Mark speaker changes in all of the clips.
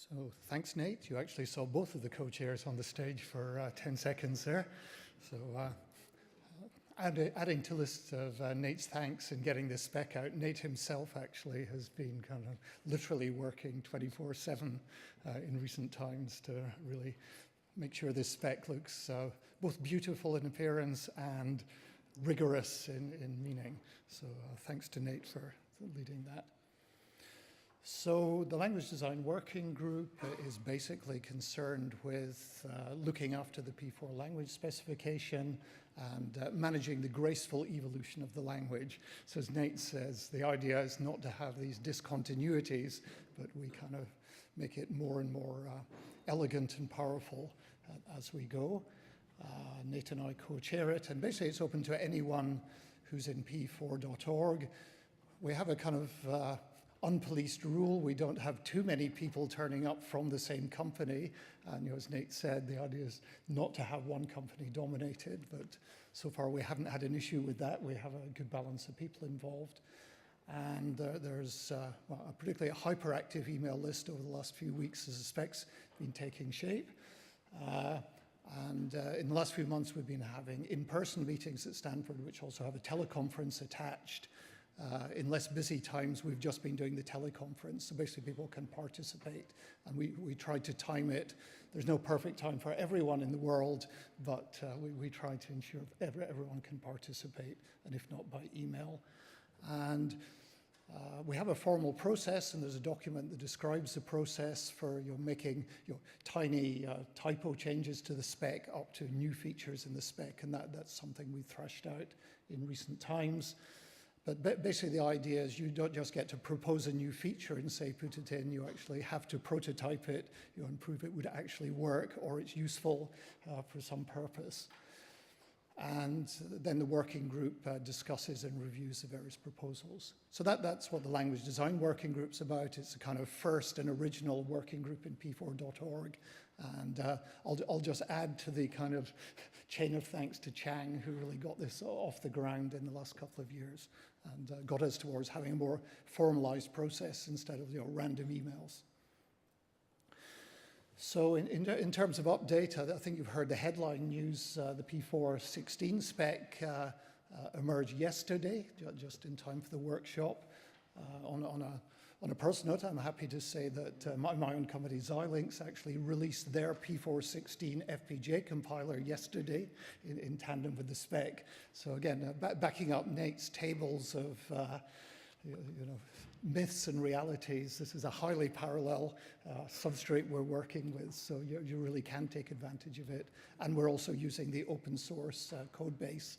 Speaker 1: So thanks, Nate. You actually saw both of the co-chairs on the stage for 10 seconds there. So adding to the list of Nate's thanks in getting this spec out, Nate himself actually has been kind of literally working 24/7 in recent times to really make sure this spec looks both beautiful in appearance and rigorous in meaning. So thanks to Nate for leading that. So the Language Design Working Group is basically concerned with looking after the P4 language specification and managing the graceful evolution of the language. So as Nate says, the idea is not to have these discontinuities, but we kind of make it more and more elegant and powerful as we go. Nate and I co-chair it, and basically it's open to anyone who's in p4.org. We have a kind of unpoliced rule. We don't have too many people turning up from the same company. And as Nate said, the idea is not to have one company dominated, but so far we haven't had an issue with that. We have a good balance of people involved. And there's a particularly a hyperactive email list over the last few weeks as the spec's been taking shape. In the last few months, we've been having in-person meetings at Stanford, which also have a teleconference attached. In less busy times, we've just been doing the teleconference, so basically people can participate, and we try to time it. There's no perfect time for everyone in the world, but we try to ensure everyone can participate, and if not, by email. And we have a formal process, and there's a document that describes the process for making tiny typo changes to the spec up to new features in the spec, and that's something we thrashed out in recent times. But basically the idea is you don't just get to propose a new feature and say put it in, you actually have to prototype it, and prove it would actually work or it's useful for some purpose. And then the working group discusses and reviews the various proposals. So that's what the Language Design Working Group's about. It's a kind of first and original working group in p4.org. And I'll just add to the kind of chain of thanks to Chang, who really got this off the ground in the last couple of years and got us towards having a more formalized process instead of random emails. So in terms of update, I think you've heard the headline news. The P416 spec emerged yesterday, just in time for the workshop. On a personal note, I'm happy to say that my own company, Xilinx, actually released their P416 FPGA compiler yesterday in tandem with the spec. So again, backing up Nate's tables of myths and realities, this is a highly parallel substrate we're working with, so you really can take advantage of it. And we're also using the open source code base,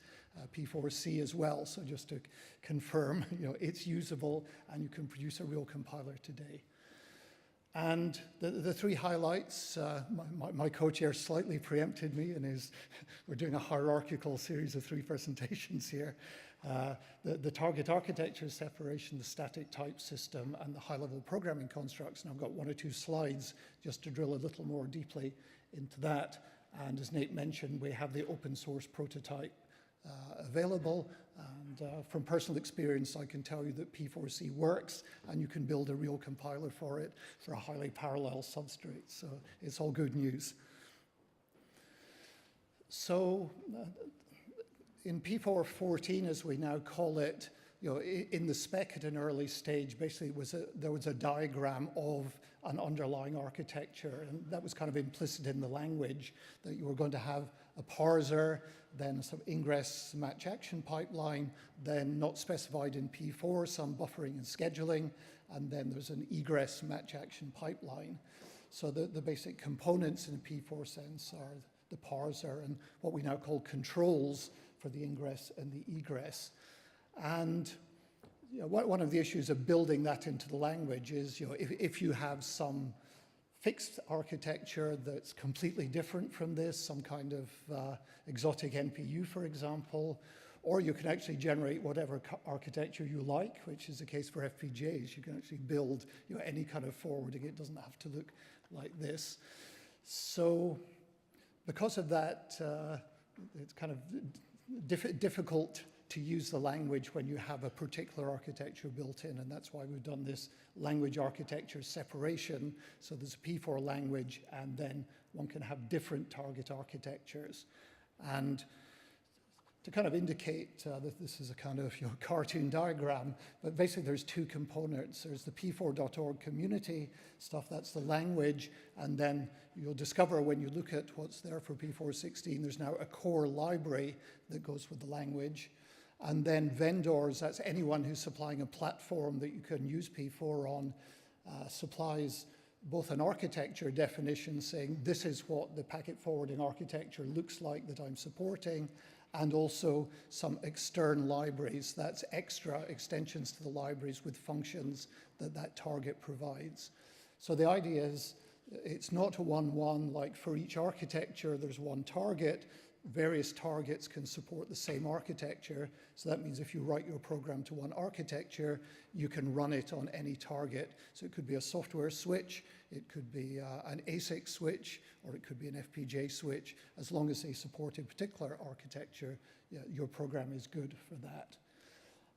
Speaker 1: P4C as well, so just to confirm, it's usable and you can produce a real compiler today. And the three highlights, my co-chair slightly preempted me and we're doing a hierarchical series of three presentations here. The target architecture separation, the static type system, and the high-level programming constructs. And I've got one or two slides just to drill a little more deeply into that. And as Nate mentioned, we have the open source prototype available. And from personal experience, I can tell you that P4C works, and you can build a real compiler for it for a highly parallel substrate. So it's all good news. So in P414, as we now call it, in the spec at an early stage, basically there was a diagram of an underlying architecture, and that was kind of implicit in the language, that you were going to have a parser, then some ingress match action pipeline, then not specified in P4, some buffering and scheduling, and then there's an egress match action pipeline. So the basic components in the P4 sense are the parser and what we now call controls for the ingress and the egress. And one of the issues of building that into the language is, if you have some fixed architecture that's completely different from this, some kind of exotic NPU, for example, or you can actually generate whatever architecture you like, which is the case for FPGAs. You can actually build any kind of forwarding. It doesn't have to look like this. So because of that, it's kind of difficult to use the language when you have a particular architecture built in, and that's why we've done this language architecture separation. So there's a P4 language, and then one can have different target architectures. And to kind of indicate that this is a kind of cartoon diagram, but basically there's two components. There's the p4.org community stuff, that's the language, and then you'll discover when you look at what's there for P416, there's now a core library that goes with the language. And then vendors, that's anyone who's supplying a platform that you can use P4 on, supplies both an architecture definition saying this is what the packet forwarding architecture looks like that I'm supporting, and also some external libraries, that's extra extensions to the libraries with functions that that target provides. So the idea is it's not a 1-1, like for each architecture there's one target, various targets can support the same architecture. So that means if you write your program to one architecture, you can run it on any target. So it could be a software switch, it could be an ASIC switch, or it could be an FPGA switch. As long as they support a particular architecture, yeah, your program is good for that.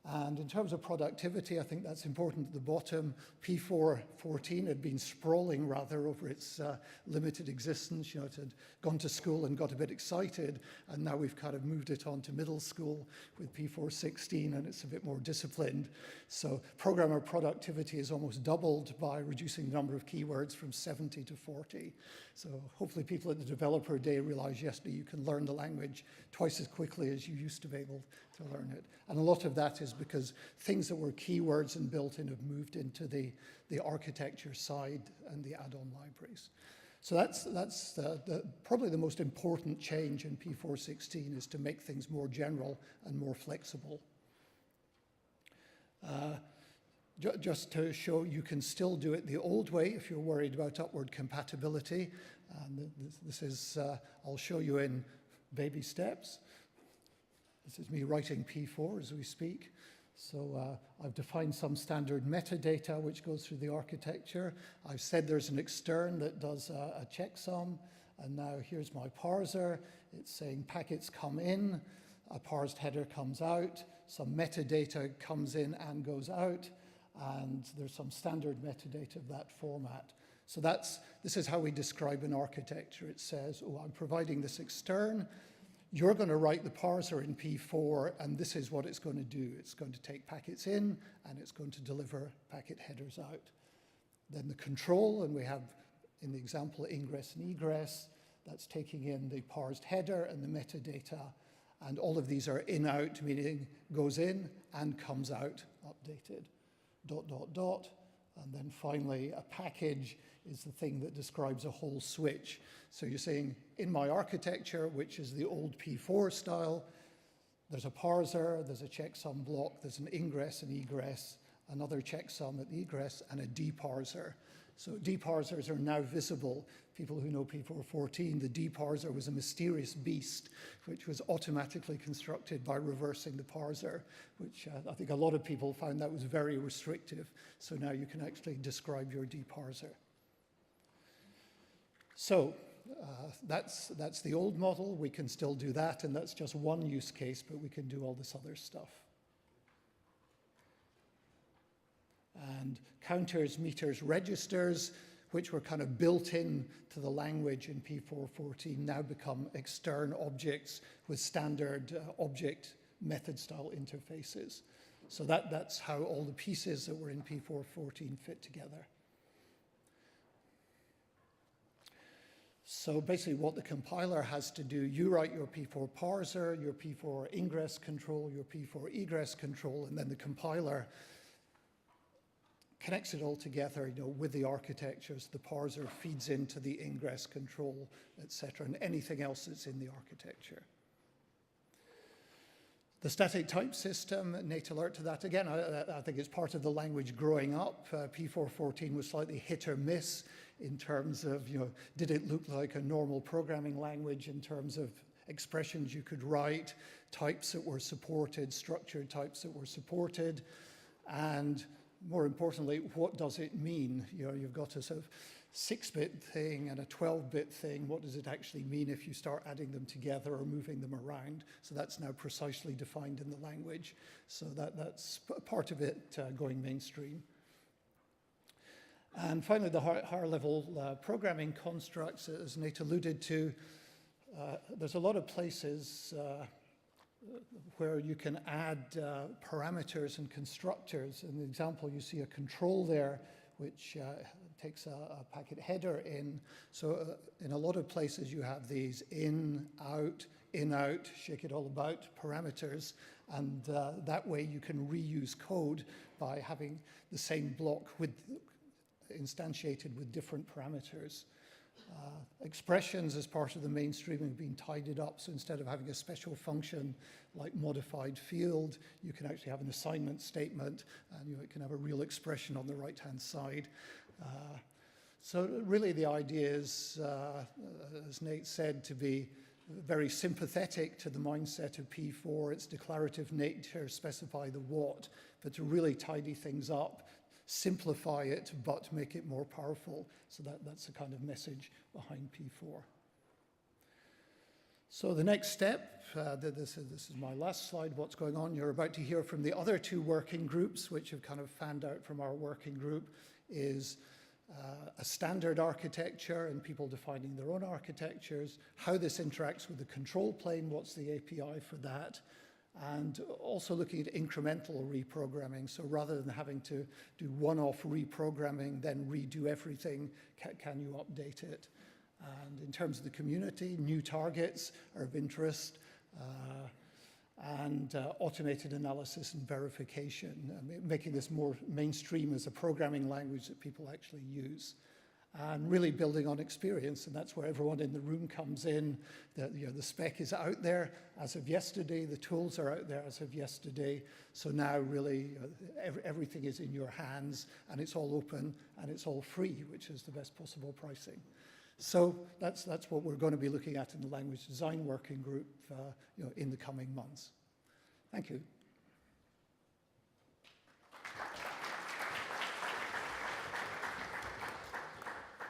Speaker 1: And in terms of productivity, I think that's important at the bottom. P414 had been sprawling rather over its limited existence. You know, it had gone to school and got a bit excited, and now we've kind of moved it on to middle school with P416, and it's a bit more disciplined. So programmer productivity is almost doubled by reducing the number of keywords from 70 to 40. So hopefully people at the developer day realized yesterday you can learn the language twice as quickly as you used to be able to learn it. And a lot of that is because things that were keywords and built in have moved into the architecture side and the add-on libraries. So that's probably the most important change in P416 is to make things more general and more flexible. Just to show you can still do it the old way if you're worried about upward compatibility. This is, I'll show you in baby steps. This is me writing P4 as we speak. So I've defined some standard metadata which goes through the architecture. I've said there's an extern that does a checksum. And now here's my parser. It's saying packets come in, a parsed header comes out, some metadata comes in and goes out, and there's some standard metadata of that format. So this is how we describe an architecture. It says, oh, I'm providing this extern. You're going to write the parser in P4, and this is what it's going to do. It's going to take packets in, and it's going to deliver packet headers out. Then the control, and we have, in the example, ingress and egress. That's taking in the parsed header and the metadata. And all of these are in-out, meaning goes in and comes out, updated. ... And then finally, a package is the thing that describes a whole switch. So you're saying, in my architecture, which is the old P4 style, there's a parser, there's a checksum block, there's an ingress and egress, another checksum at the egress, and a deparser. So deparsers are now visible. People who know P414, the deparser was a mysterious beast which was automatically constructed by reversing the parser, which I think a lot of people found that was very restrictive. So now you can actually describe your deparser. So that's the old model. We can still do that, and that's just one use case, but we can do all this other stuff. And counters, meters, registers, which were kind of built in to the language in P414, now become extern objects with standard object method style interfaces. So that's how all the pieces that were in P414 fit together. So basically what the compiler has to do, you write your P4 parser, your P4 ingress control, your P4 egress control, and then the compiler connects it all together, with the architectures. The parser feeds into the ingress control, etc., and anything else that's in the architecture. The static type system, Nate alert to that again. I think it's part of the language growing up. P414 was slightly hit or miss in terms of, did it look like a normal programming language in terms of expressions you could write, types that were supported, structured types that were supported, and more importantly, what does it mean? You know, you've got a sort of 6-bit thing and a 12-bit thing. What does it actually mean if you start adding them together or moving them around? So that's now precisely defined in the language. So that's part of it going mainstream. And finally, the higher level programming constructs, as Nate alluded to, there's a lot of places where you can add parameters and constructors. In the example, you see a control there, which takes a packet header in. So in a lot of places, you have these in, out, shake it all about parameters. And that way, you can reuse code by having the same block instantiated with different parameters. Expressions as part of the mainstream have been tidied up, so instead of having a special function like modified field, you can actually have an assignment statement, and you can have a real expression on the right-hand side. So really the idea is, as Nate said, to be very sympathetic to the mindset of P4, its declarative nature, specify the what, but to really tidy things up, simplify it, but make it more powerful. So that's the kind of message behind P4. So the next step, this is my last slide, what's going on. You're about to hear from the other 2 working groups, which have kind of fanned out from our working group, is a standard architecture and people defining their own architectures, how this interacts with the control plane, what's the API for that, and also looking at incremental reprogramming. So rather than having to do one-off reprogramming, then redo everything, can you update it? And in terms of the community, new targets are of interest, and automated analysis and verification, making this more mainstream as a programming language that people actually use. And really building on experience, and that's where everyone in the room comes in. The spec is out there as of yesterday, the tools are out there as of yesterday, so now really everything is in your hands, and it's all open, and it's all free, which is the best possible pricing. So that's what we're going to be looking at in the language design working group in the coming months. Thank you.